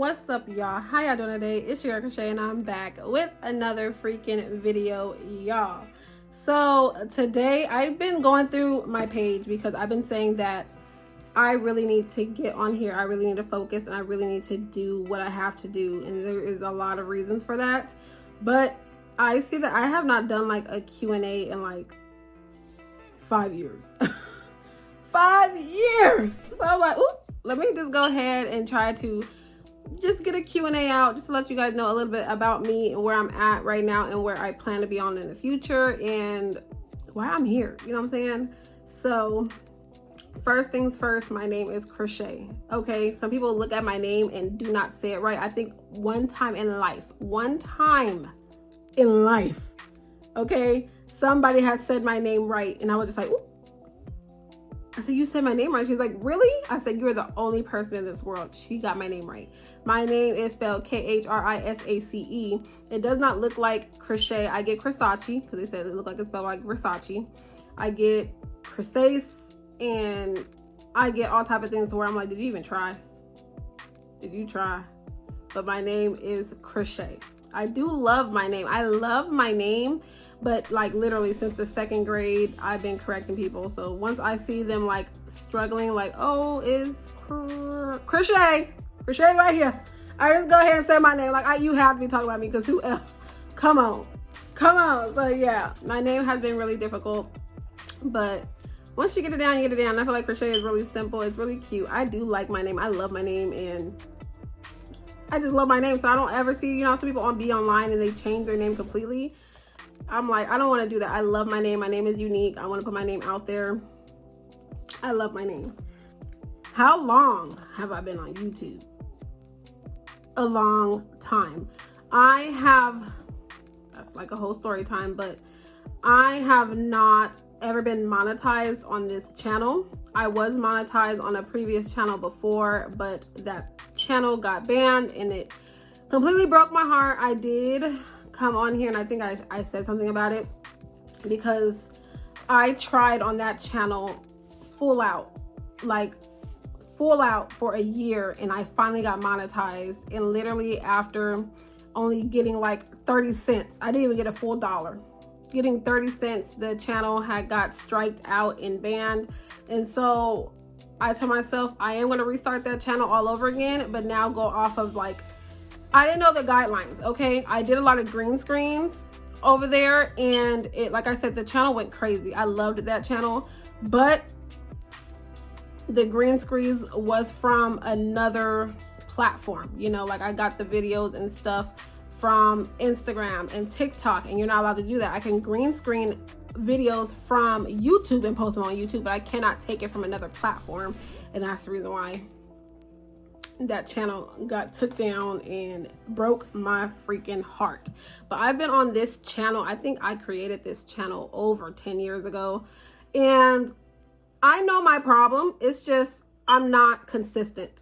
What's up, y'all? How y'all doing today? It's your Crochet and I'm back with another freaking video, y'all. So today I've been going through my page because I've been saying that I really need to get on here. I really need to focus and I really need to do what I have to do, and there is a lot of reasons for that. But I see that I have not done like a Q&A in like 5 years. 5 years. So I'm like, oop, let me just go ahead and try to just get a Q&A out just to let you guys know a little bit about me and where I'm at right now and where I plan to be on in the future and why I'm here. You know what I'm saying? So first things first, my name is Crochet. Okay, some people look at my name and do not say it right. I think one time in life, okay, somebody has said my name right and I was just like, ooh. I said, you said my name right. She's like, really? I said, you're the only person in this world. She got my name right. My name is spelled Khrisace. It does not look like crochet. I get Crisace because they said it looked like it's spelled like Versace. I get Crisace and I get all type of things where I'm like, did you even try? Did you try? But my name is Crochet. I do love my name. I love my name, but like literally since the 2nd grade, I've been correcting people. So once I see them like struggling, like, oh, is Crochet right here, I just go ahead and say my name. Like, you have to be talking about me because who else? Come on. So yeah, my name has been really difficult, but once you get it down, you get it down. I feel like Crochet is really simple. It's really cute. I do like my name. I love my name and I just love my name. So I don't ever see, some people be online and they change their name completely. I'm like, I don't want to do that. I love my name. My name is unique. I want to put my name out there. I love my name. How long have I been on YouTube? A long time. That's like a whole story time, but I have not ever been monetized on this channel. I was monetized on a previous channel before, but that channel got banned and it completely broke my heart. I did come on here and I think I said something about it because I tried on that channel full out for a year and I finally got monetized, and literally after only getting like 30 cents, I didn't even get a full dollar. Getting 30 cents, the channel had got striked out and banned. And so I told myself I am going to restart that channel all over again, but now go off of like, I didn't know the guidelines. Okay, I did a lot of green screens over there and it, like I said, the channel went crazy. I loved that channel, but the green screens was from another platform. Like I got the videos and stuff from Instagram and TikTok, and you're not allowed to do that. I can green screen videos from YouTube and post them on YouTube, but I cannot take it from another platform, and that's the reason why that channel got took down and broke my freaking heart. But I've been on this channel, I think I created this channel over 10 years ago, and I know my problem. It's just I'm not consistent.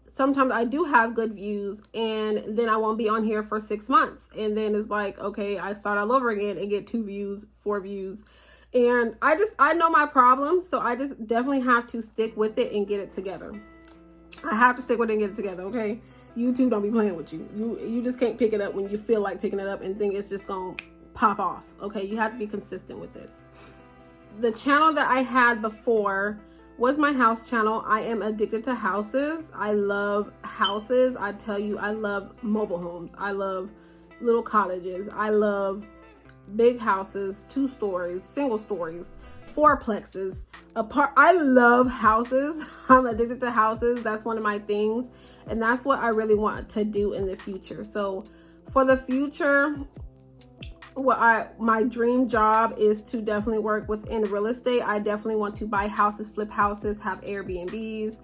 Sometimes I do have good views and then I won't be on here for 6 months. And then it's like, okay, I start all over again and get 2 views, 4 views. And I know my problem. So I just definitely have to stick with it and get it together. I have to stick with it and get it together, okay? YouTube don't be playing with you. You just can't pick it up when you feel like picking it up and think it's just gonna pop off, okay? You have to be consistent with this. The channel that I had before was my house channel. I am addicted to houses. I love houses. I tell you, I love mobile homes. I love little cottages. I love big houses, 2 stories, single stories, 4plexes, I love houses. I'm addicted to houses. That's one of my things. And that's what I really want to do in the future. So for the future, my dream job is to definitely work within real estate. I definitely want to buy houses, flip houses, have Airbnbs.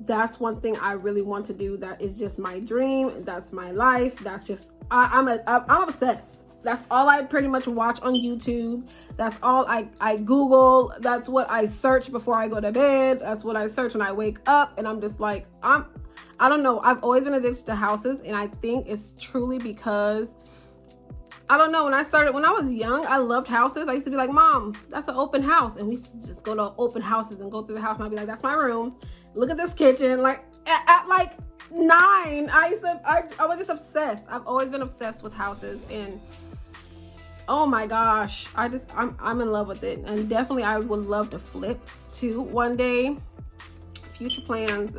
That's one thing I really want to do. That is just my dream. That's my life. That's just, I'm obsessed. That's all I pretty much watch on YouTube. That's all I Google. That's what I search before I go to bed. That's what I search when I wake up. And I'm just like, I don't know. I've always been addicted to houses. And I think it's truly because I don't know, when I was young, I loved houses. I used to be like, Mom, that's an open house. And we used to just go to open houses and go through the house. And I'd be like, that's my room. Look at this kitchen. Like 9. I was just obsessed. I've always been obsessed with houses, and oh my gosh, I'm in love with it. And definitely I would love to flip too one day. Future plans,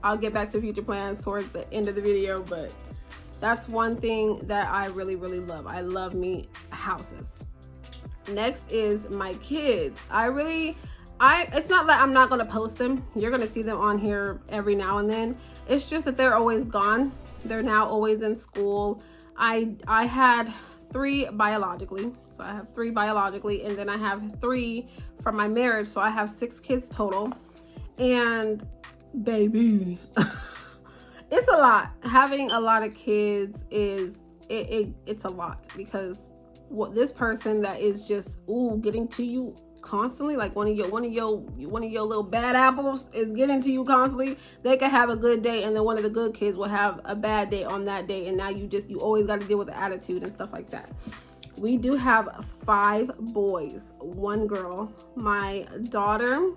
I'll get back to future plans towards the end of the video, but that's one thing that I really, really love. I love me houses. Next is my kids. It's not that I'm not going to post them. You're going to see them on here every now and then. It's just that they're always gone. They're now always in school. I had 3 biologically. So I have 3 biologically, and then I have 3 from my marriage. So I have 6 kids total. And baby, it's a lot. Having a lot of kids it's a lot, because what this person that is just getting to you constantly, like one of your little bad apples is getting to you constantly. They could have a good day, and then one of the good kids will have a bad day on that day, and now you always got to deal with the attitude and stuff like that. We do have 5 boys, 1 girl. My daughter,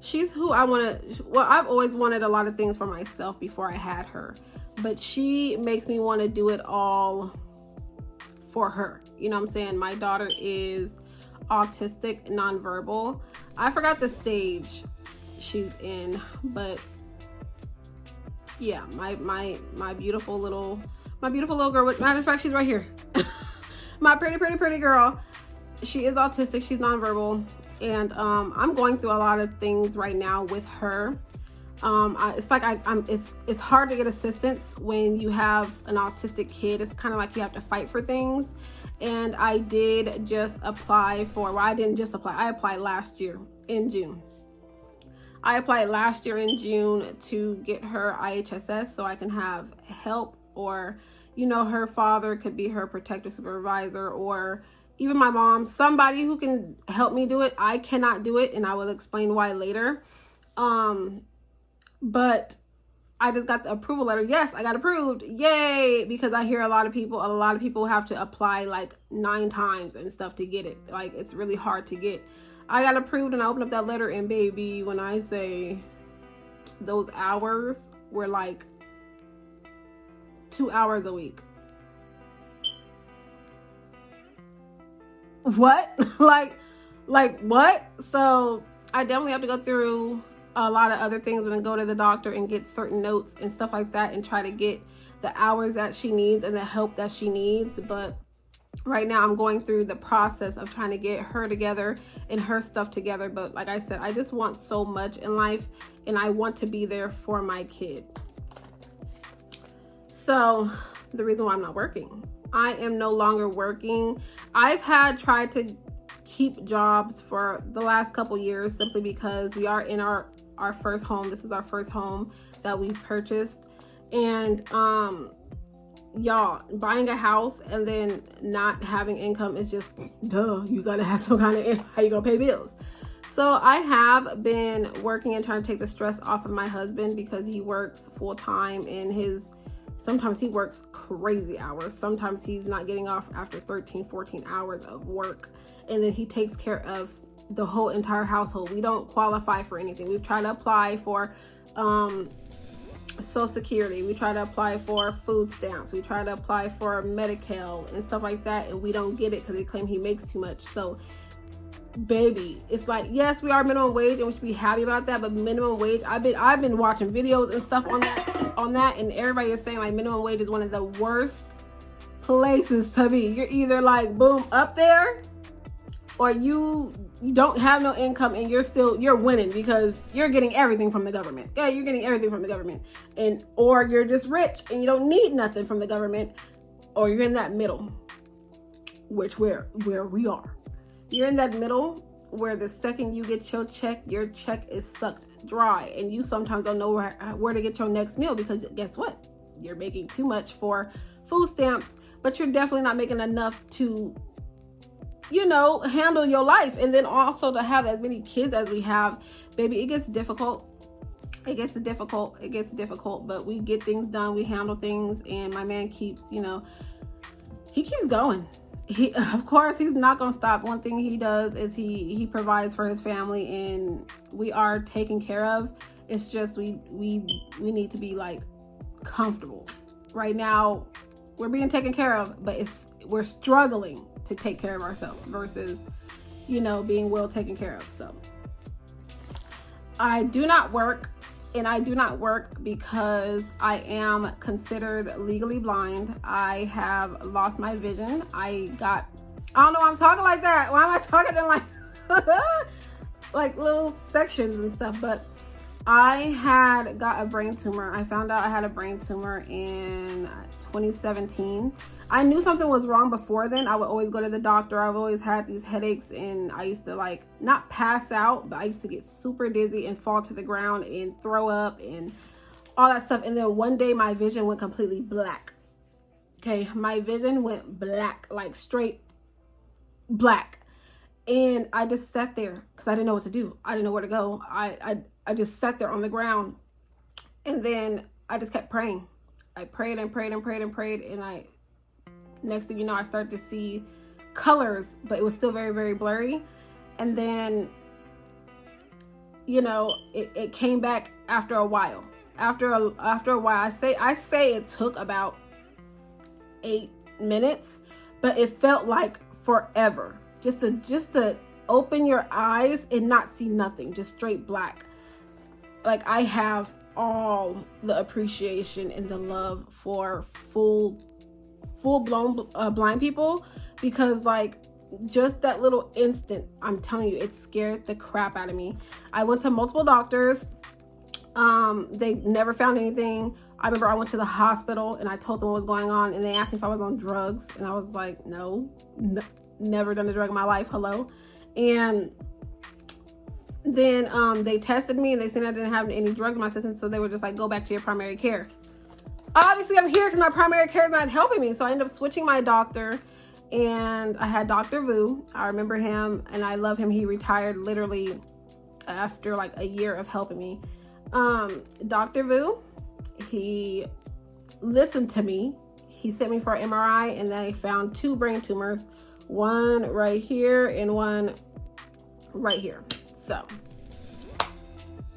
she's who I want to, well, I've always wanted a lot of things for myself before I had her, but she makes me want to do it all for her. You know what I'm saying? My daughter is autistic, nonverbal. I forgot the stage she's in, but yeah, my beautiful little girl, matter of fact, she's right here. My pretty girl. She is autistic, she's nonverbal. And I'm going through a lot of things right now with her. It's like it's hard to get assistance when you have an autistic kid. It's kind of like you have to fight for things. And I did just apply for, well, I didn't just apply, I applied last year in June. I applied last year in June to get her IHSS so I can have help, or, you know, her father could be her protective supervisor, or even my mom, somebody who can help me do it. I cannot do it, and I will explain why later. But I just got the approval letter. Yes, I got approved. Yay! Because I hear a lot of people have to apply like 9 times and stuff to get it. Like, it's really hard to get. I got approved, and I opened up that letter, and baby, when I say those hours were like 2 hours a week. What? like what? So I definitely have to go through a lot of other things and then go to the doctor and get certain notes and stuff like that and try to get the hours that she needs and the help that she needs. But right now I'm going through the process of trying to get her together and her stuff together. But like I said, I just want so much in life, and I want to be there for my kid. So the reason why I'm not working, I am no longer working. I've tried to keep jobs for the last couple years simply because we are in our first home. This is our first home that we've purchased. And y'all, buying a house and then not having income is just, duh, you gotta have some kind of income. How you gonna pay bills? So I have been working and trying to take the stress off of my husband, because he works full time, and sometimes he works crazy hours. Sometimes he's not getting off after 13, 14 hours of work. And then he takes care of the whole entire household. We don't qualify for anything. We've tried to apply for Social Security. We try to apply for food stamps. We try to apply for Medi-Cal and stuff like that. And we don't get it because they claim he makes too much. So baby, it's like, yes, we are minimum wage and we should be happy about that, but minimum wage, I've been watching videos and stuff on that, and everybody is saying like minimum wage is one of the worst places to be. You're either like boom up there, or you don't have no income and you're winning because you're getting everything from the government. Yeah, you're getting everything from the government. Or you're just rich and you don't need nothing from the government, or you're in that middle, which where we are. You're in that middle where the second you get your check is sucked dry, and you sometimes don't know where to get your next meal, because guess what? You're making too much for food stamps, but you're definitely not making enough to, handle your life. And then also to have as many kids as we have, baby, it gets difficult. It gets difficult, but we get things done. We handle things, and my man keeps, he keeps going. Of course, he's not going to stop. One thing he does is he provides for his family, and we are taken care of. It's just we need to be like comfortable. Right now, we're being taken care of, but we're struggling to take care of ourselves versus, you know, being well taken care of. So I do not work, and I do not work because I am considered legally blind. I have lost my vision. I don't know why I'm talking like that. Why am I talking in like like little sections and stuff? But I had got a brain tumor. I found out I had a brain tumor in 2017. I knew something was wrong before then. I would always go to the doctor. I've always had these headaches, and I used to like not pass out, but I used to get super dizzy and fall to the ground and throw up and all that stuff. And then one day my vision went completely black. Okay, my vision went black, like straight black. And I just sat there because I didn't know what to do. I didn't know where to go. I just sat there on the ground, and then I just kept praying. I prayed and prayed and prayed and prayed, and next thing you know, I started to see colors, but it was still very, very blurry. And then, you know, it came back after a while. After a while, I say it took about 8 minutes, but it felt like forever. Just to open your eyes and not see nothing, just straight black. Like, I have all the appreciation and the love for full-blown blind people, because like just that little instant, I'm telling you, it scared the crap out of me. I went to multiple doctors. They never found anything. I remember I went to the hospital and I told them what was going on, and they asked me if I was on drugs, and I was like, no, never done a drug in my life. Hello. And then they tested me, and they said I didn't have any drugs in my system, so they were just like, go back to your primary care. Obviously, I'm here because my primary care is not helping me, so I ended up switching my doctor, and I had Dr. Vu. I remember him, and I love him. He retired literally after like a year of helping me. Dr. Vu, he listened to me. He sent me for an MRI, and they found 2 brain tumors, one right here and one right here. So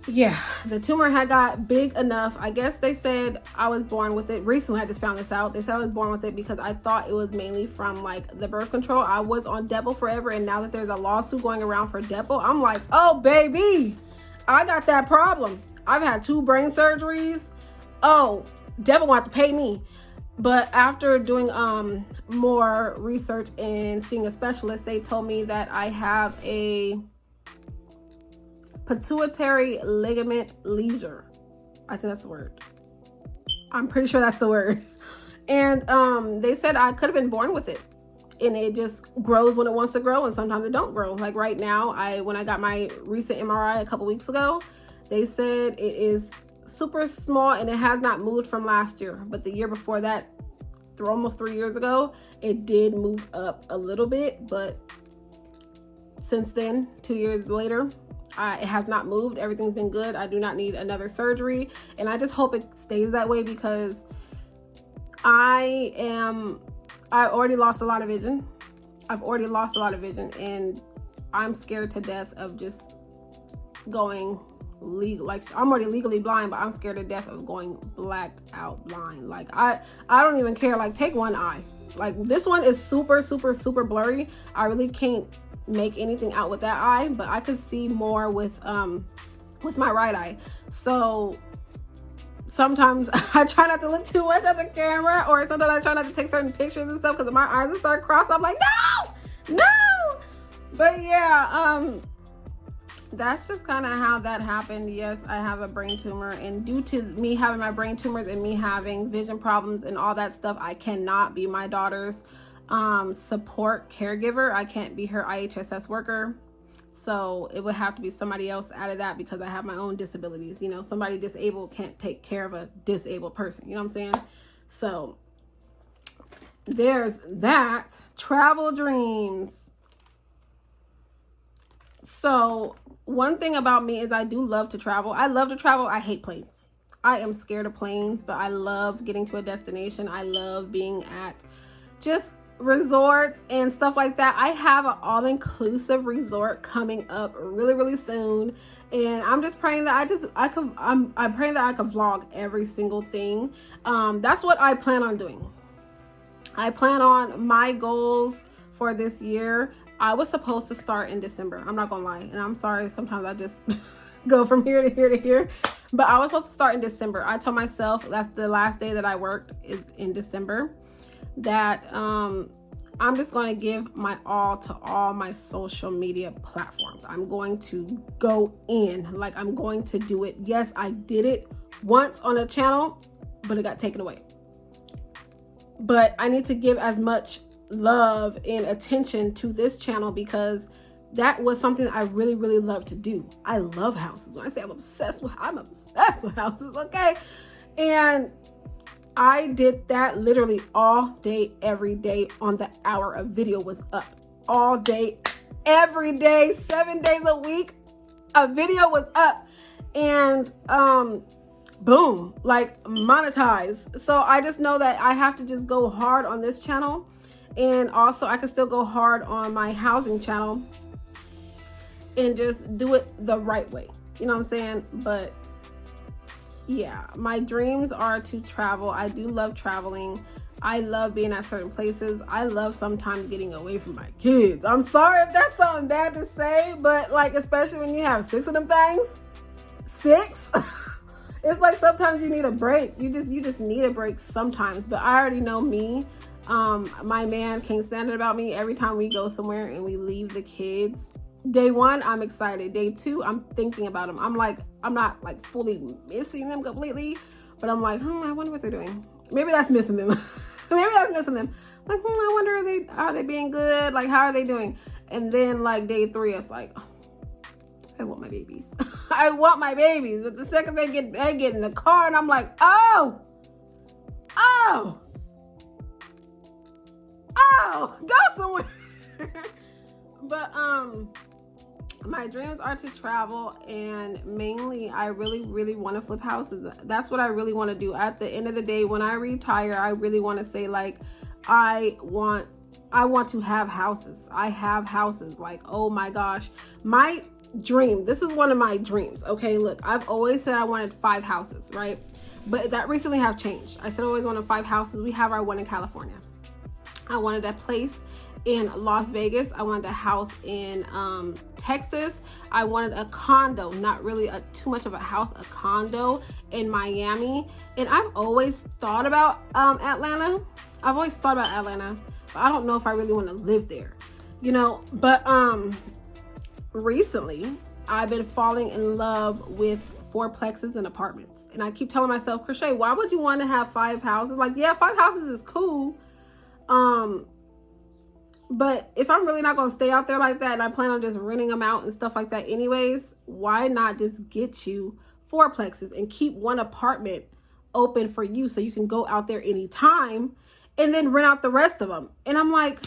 yeah, the tumor had got big enough. I guess they said I was born with it. Recently, I just found this out. They said I was born with it because I thought it was mainly from like the birth control. I was on Depo forever, and now that there's a lawsuit going around for Depo, I'm like, oh baby, I got that problem. I've had 2 brain surgeries. Oh, Depo want to pay me. But after doing more research and seeing a specialist, they told me that I have a pituitary ligament lesion. I think that's the word. I'm pretty sure that's the word. And they said I could have been born with it, and it just grows when it wants to grow, and sometimes it don't grow. Like right now, when I got my recent MRI a couple weeks ago, they said it is super small and it has not moved from last year. But the year before that, almost 3 years ago, it did move up a little bit. But since then, 2 years later, it has not moved. Everything's been good. I do not need another surgery, and I just hope it stays that way, because I already lost a lot of vision. I've already lost a lot of vision, and I'm scared to death of just going legal. Like, I'm already legally blind, but I'm scared to death of going blacked out blind. Like, I don't even care. Like, take one eye. Like, this one is super, super, super blurry. I really can't make anything out with that eye, but I could see more with my right eye. So sometimes I try not to look too much at the camera, or sometimes I try not to take certain pictures and stuff, because my eyes will start crossed. I'm like, no. But yeah, that's just kind of how that happened. Yes, I have a brain tumor, and due to me having my brain tumors and me having vision problems and all that stuff, I cannot be my daughter's support caregiver. I can't be her IHSS worker. So it would have to be somebody else out of that, because I have my own disabilities. You know, somebody disabled can't take care of a disabled person. You know what I'm saying? So there's that. Travel dreams. So one thing about me is I do love to travel. I love to travel. I hate planes. I am scared of planes, but I love getting to a destination. I love being at just resorts and stuff like that. I have an all-inclusive resort coming up really, really soon, and I'm just praying that I'm praying that I can vlog every single thing. That's what I plan on doing. I plan on my goals for this year. I was supposed to start in December. I'm not gonna lie, and I'm sorry, sometimes I just go from here to here to here, but I was supposed to start in December. I told myself that the last day that I worked is in December, that I'm just going to give my all to all my social media platforms. I'm going to go in, like I'm going to do it. Yes, I did it once on a channel, but it got taken away. But I need to give as much love and attention to this channel because that was something I really, really love to do. I love houses. When I say I'm obsessed with houses, okay? And I did that literally all day, every day on the hour. A video was up all day, every day, 7 days a week. A video was up, and boom, like monetized. So I just know that I have to just go hard on this channel, and also I can still go hard on my housing channel and just do it the right way. You know what I'm saying? But yeah, my dreams are to travel. I do love traveling. I love being at certain places. I love sometimes getting away from my kids. I'm sorry if that's something bad to say, but like, especially when you have 6 of them things, 6, it's like sometimes you need a break. You just need a break sometimes. But I already know me. My man can't stand it about me. Every time we go somewhere and we leave the kids, day 1, I'm excited. Day 2, I'm thinking about them. I'm not like fully missing them completely, but I'm like, I wonder what they're doing. Maybe that's missing them. Maybe that's missing them. Like, I wonder, are they being good? Like, how are they doing? And then like day 3, it's like, I want my babies. I want my babies. But the second they get in the car, and I'm like, oh, go somewhere. But my dreams are to travel, and mainly I really, really want to flip houses. That's what I really want to do. At the end of the day, when I retire, I really want to say, like, I want to have houses. I have houses. Like, oh my gosh, my dream, this is one of my dreams. Okay, look, I've always said I wanted 5 houses, right? But that recently have changed. I said I always wanted 5 houses. We have our one in California. I wanted a place in Las Vegas. I wanted a house in Texas. I wanted a condo, not really too much of a house, a condo in Miami. And I've always thought about Atlanta. I've always thought about Atlanta, but I don't know if I really want to live there, you know. But recently I've been falling in love with fourplexes and apartments. And I keep telling myself, Crochet, why would you want to have 5 houses? Like, yeah, 5 houses is cool. But if I'm really not going to stay out there like that, and I plan on just renting them out and stuff like that anyways, why not just get you fourplexes and keep one apartment open for you so you can go out there anytime and then rent out the rest of them? And I'm like,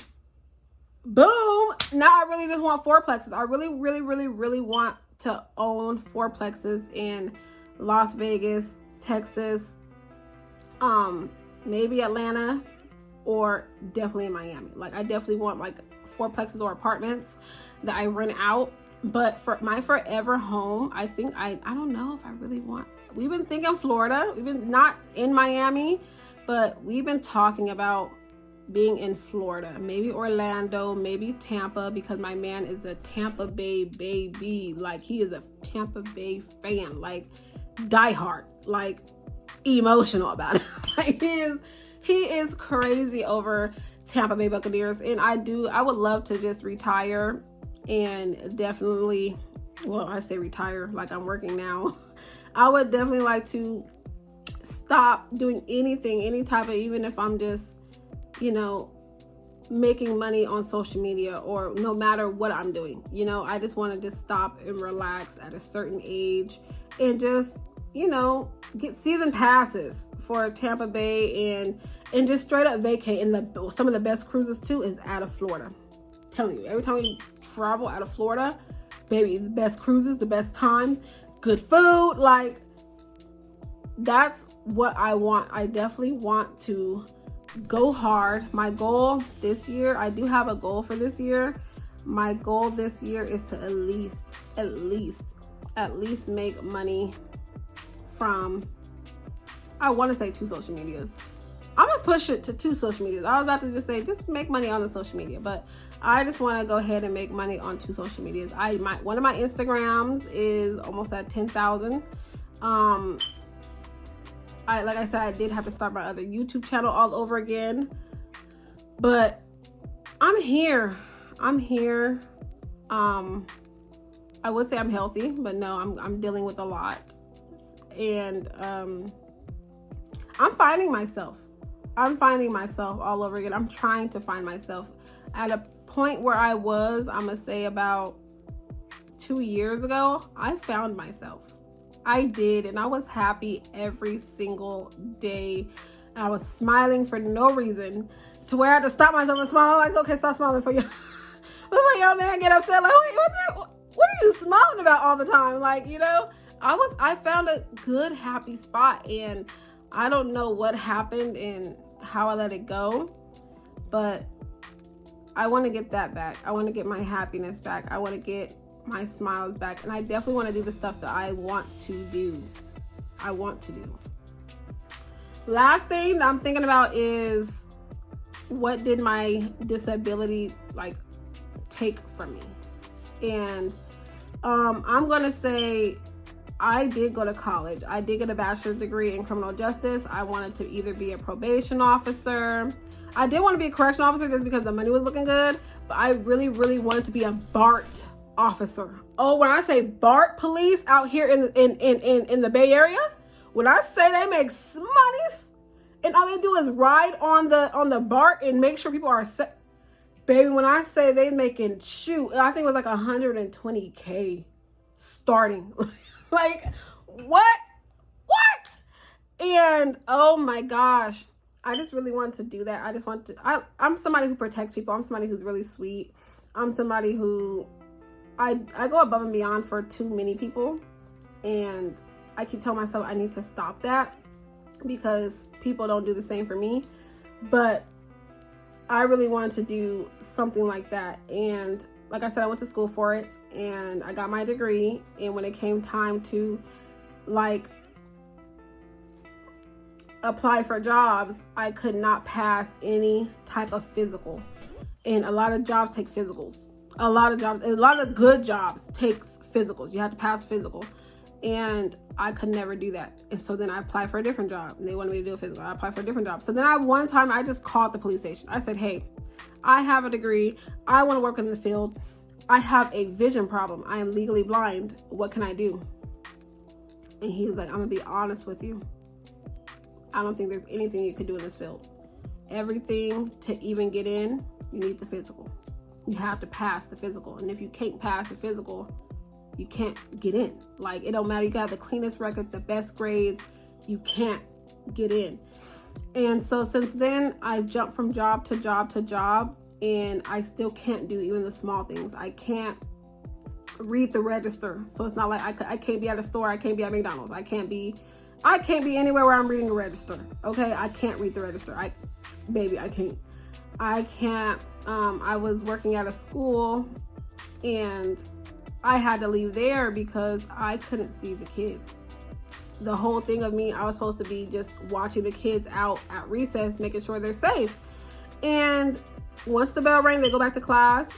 boom, now I really just want fourplexes. I really, really, really, really want to own fourplexes in Las Vegas, Texas, maybe Atlanta, or definitely in Miami. Like, I definitely want like fourplexes or apartments that I rent out. But for my forever home, I think I don't know if I really want, we've been thinking Florida. We've been not in Miami, but we've been talking about being in Florida, maybe Orlando, maybe Tampa, because my man is a Tampa Bay baby. Like, he is a Tampa Bay fan, like diehard, like emotional about it. Like, he is crazy over Tampa Bay Buccaneers. And I would love to just retire and definitely, well, I say retire like I'm working now. I would definitely like to stop doing anything, any type of, even if I'm just, you know, making money on social media, or no matter what I'm doing, you know, I just want to just stop and relax at a certain age and just, you know, get season passes for Tampa Bay and just straight up vacate. And some of the best cruises too is out of Florida. I'm telling you, every time we travel out of Florida, baby, the best cruises, the best time, good food. Like, that's what I want. I definitely want to go hard. My goal this year, I do have a goal for this year. My goal this year is to at least make money from, I want to say 2 social medias. I'm gonna push it to 2 social medias. I was about to just say just make money on the social media, but I just want to go ahead and make money on 2 social medias. One of my Instagrams is almost at 10,000. Like I said, I did have to start my other YouTube channel all over again, but I'm here. I would say I'm healthy, but no, I'm dealing with a lot, and I'm finding myself all over again. I'm trying to find myself. At a point where I was, I'm gonna say about 2 years ago, I found myself. I did, and I was happy every single day. I was smiling for no reason, to where I had to stop myself and smile. I'm like, okay, stop smiling for you. Before y'all man get upset, like, wait, what are you smiling about all the time? Like, you know, I found a good, happy spot, and I don't know what happened and how I let it go, but I want to get that back. I want to get my happiness back. I want to get my smiles back, and I definitely want to do the stuff that I want to do. Last thing that I'm thinking about is, what did my disability like take from me? And I'm gonna say I did go to college. I did get a bachelor's degree in criminal justice. I wanted to either be a probation officer. I did want to be a correction officer just because the money was looking good, but I really, really wanted to be a BART officer. Oh, when I say BART police out here in the Bay Area, when I say they make monies and all they do is ride on the BART and make sure people are set. Baby, when I say they making, I think it was like 120K starting. Like, what? And oh my gosh, I just really want to do that. I'm somebody who protects people. I'm somebody who's really sweet. I'm somebody who, I go above and beyond for too many people. And I keep telling myself I need to stop that, because people don't do the same for me. But I really wanted to do something like that. And like I said, I went to school for it, and I got my degree. And when it came time to like apply for jobs, I could not pass any type of physical. And a lot of jobs take physicals. A lot of good jobs takes physicals. You have to pass physical. And I could never do that. And so then I applied for a different job, and they wanted me to do a physical. I applied for a different job. So then one time I just called the police station. I said, hey, I have a degree. I want to work in the field. I have a vision problem. I am legally blind. What can I do? And he was like, I'm going to be honest with you. I don't think there's anything you can do in this field. Everything to even get in, you need the physical. You have to pass the physical. And if you can't pass the physical, you can't get in. Like, it don't matter. You got the cleanest record, the best grades. You can't get in. And so since then, I've jumped from job to job to job, and I still can't do even the small things. I can't read the register. So it's not like I can't be at a store. I can't be at McDonald's. I can't be anywhere where I'm reading a register. Okay, I can't read the register. I can't. I was working at a school, and I had to leave there because I couldn't see the kids. The whole thing of me, I was supposed to be just watching the kids out at recess, making sure they're safe. And once the bell rang, they go back to class.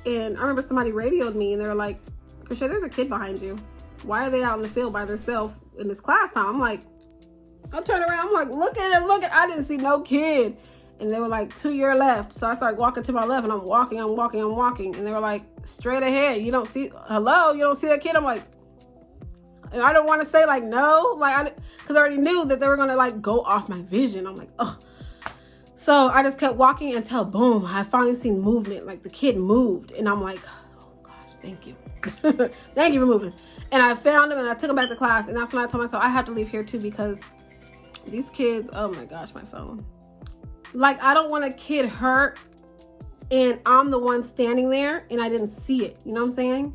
And I remember somebody radioed me, and they were like, Krisha, there's a kid behind you. Why are they out in the field by themselves in this class time? I'm like, I turned around, I'm like, look at it. I didn't see no kid. And they were like, to your left. So I started walking to my left, and I'm walking. And they were like, straight ahead. You don't see that kid? I'm like, and I don't want to say like, no, like, because I already knew that they were going to like go off my vision. I'm like, oh. So I just kept walking until boom, I finally seen movement. Like, the kid moved, and I'm like, oh gosh, thank you. Thank you for moving. And I found him, and I took him back to class. And that's when I told myself I have to leave here too, because these kids, oh my gosh, my phone. Like, I don't want a kid hurt and I'm the one standing there and I didn't see it. You know what I'm saying?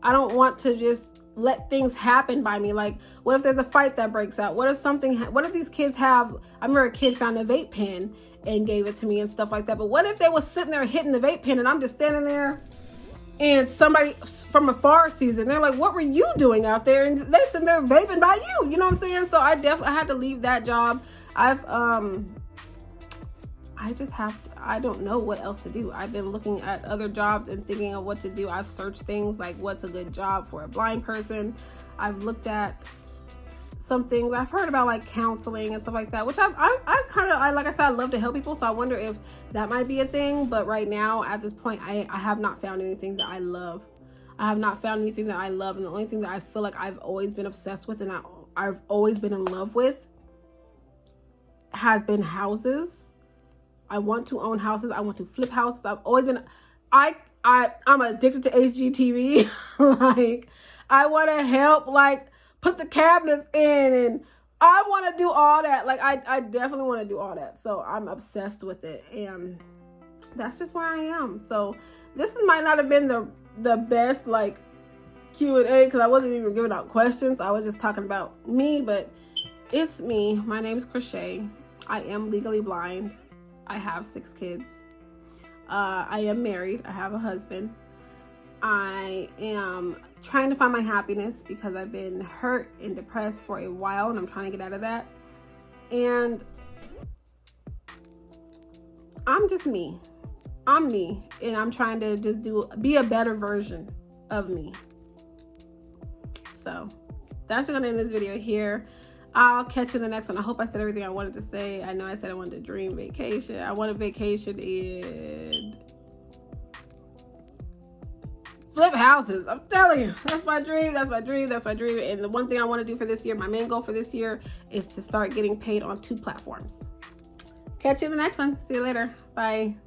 I don't want to just let things happen by me. Like, what if there's a fight that breaks out? What if these kids have, I remember a kid found a vape pen and gave it to me and stuff like that. But what if they was sitting there hitting the vape pen and I'm just standing there and somebody from afar sees it and they're like, what were you doing out there? And they sitting there vaping by you, you know what I'm saying? So I had to leave that job. I don't know what else to do. I've been looking at other jobs and thinking of what to do. I've searched things like what's a good job for a blind person. I've looked at some things. I've heard about like counseling and stuff like that, which I like I said, I love to help people. So I wonder if that might be a thing. But right now at this point, I have not found anything that I love. I have not found anything that I love. And the only thing that I feel like I've always been obsessed with and I've always been in love with has been houses. I want to own houses. I want to flip houses. I've always been, I'm addicted to HGTV. Like, I want to help, like, put the cabinets in, and I want to do all that. Like, I definitely want to do all that. So I'm obsessed with it, and that's just where I am. So this might not have been the best, like, Q&A, because I wasn't even giving out questions. I was just talking about me, but it's me. My name's Crochet. I am legally blind. I have 6 kids. I am married. I have a husband. I am trying to find my happiness because I've been hurt and depressed for a while, and I'm trying to get out of that. And I'm just me. I'm me, and I'm trying to just be a better version of me. So that's gonna end this video here. I'll catch you in the next one. I hope I said everything I wanted to say. I know I said I wanted a dream vacation. I want a vacation in flip houses. I'm telling you, that's my dream. That's my dream. That's my dream. And the one thing I want to do for this year, my main goal for this year, is to start getting paid on 2 platforms. Catch you in the next one. See you later. Bye.